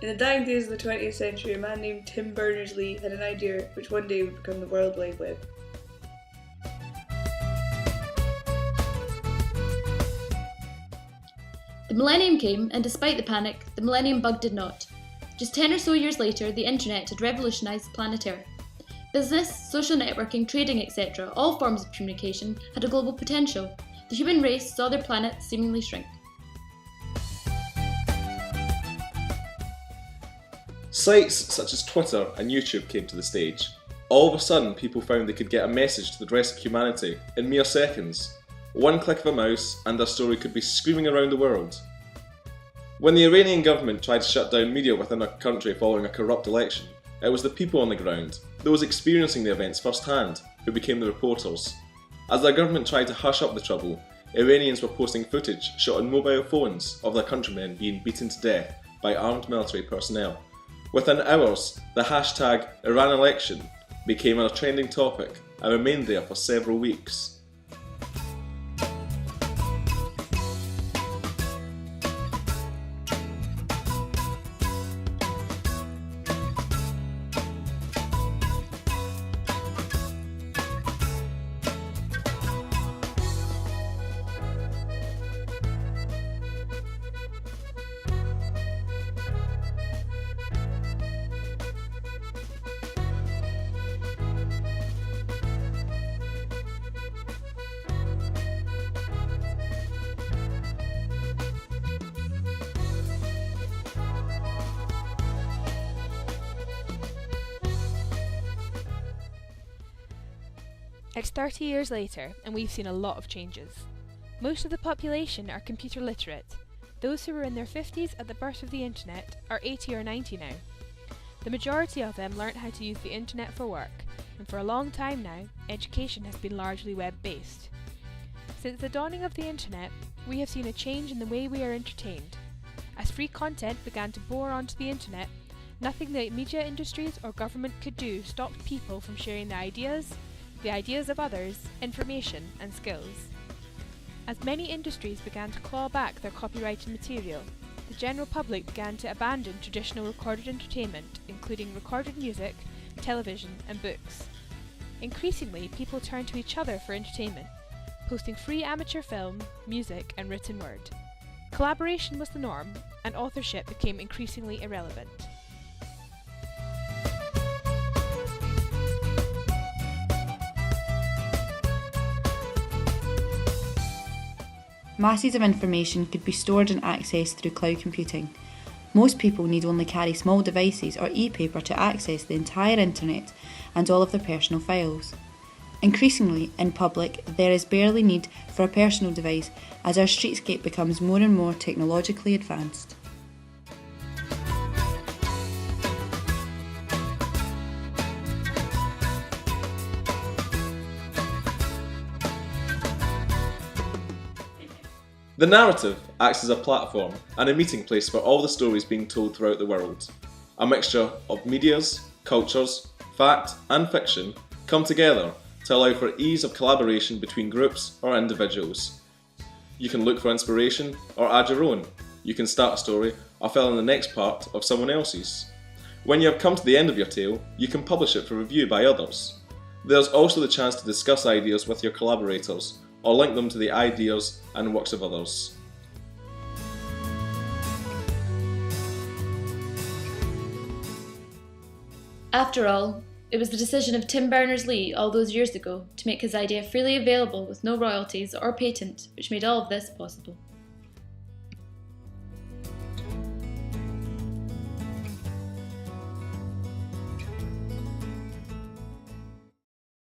In the dying days of the 20th century, a man named Tim Berners-Lee had an idea which one day would become the World Wide Web. The millennium came, and despite the panic, the millennium bug did not. Just 10 or so years later, the internet had revolutionised planet Earth. Business, social networking, trading, etc., all forms of communication, had a global potential. The human race saw their planet seemingly shrink. Sites such as Twitter and YouTube came to the stage. All of a sudden, people found they could get a message to the rest of humanity in mere seconds. One click of a mouse and their story could be screaming around the world. When the Iranian government tried to shut down media within a country following a corrupt election, it was the people on the ground, those experiencing the events firsthand, who became the reporters. As their government tried to hush up the trouble, Iranians were posting footage shot on mobile phones of their countrymen being beaten to death by armed military personnel. Within hours, the hashtag #IranElection became a trending topic and remained there for several weeks. It's 30 years later, and we've seen a lot of changes. Most of the population are computer literate. Those who were in their 50s at the birth of the internet are 80 or 90 now. The majority of them learnt how to use the internet for work, and for a long time now, education has been largely web-based. Since the dawning of the internet, we have seen a change in the way we are entertained. As free content began to pour onto the internet, nothing the media industries or government could do stopped people from sharing the ideas of others, information and skills. As many industries began to claw back their copyrighted material, the general public began to abandon traditional recorded entertainment, including recorded music, television and books. Increasingly, people turned to each other for entertainment, posting free amateur film, music and written word. Collaboration was the norm, and authorship became increasingly irrelevant. Masses of information could be stored and accessed through cloud computing. Most people need only carry small devices or e-paper to access the entire internet and all of their personal files. Increasingly, in public, there is barely need for a personal device as our streetscape becomes more and more technologically advanced. The narrative acts as a platform and a meeting place for all the stories being told throughout the world. A mixture of medias, cultures, fact and fiction come together to allow for ease of collaboration between groups or individuals. You can look for inspiration or add your own. You can start a story or fill in the next part of someone else's. When you have come to the end of your tale, you can publish it for review by others. There's also the chance to discuss ideas with your collaborators or link them to the ideas and works of others. After all, it was the decision of Tim Berners-Lee all those years ago to make his idea freely available with no royalties or patent which made all of this possible.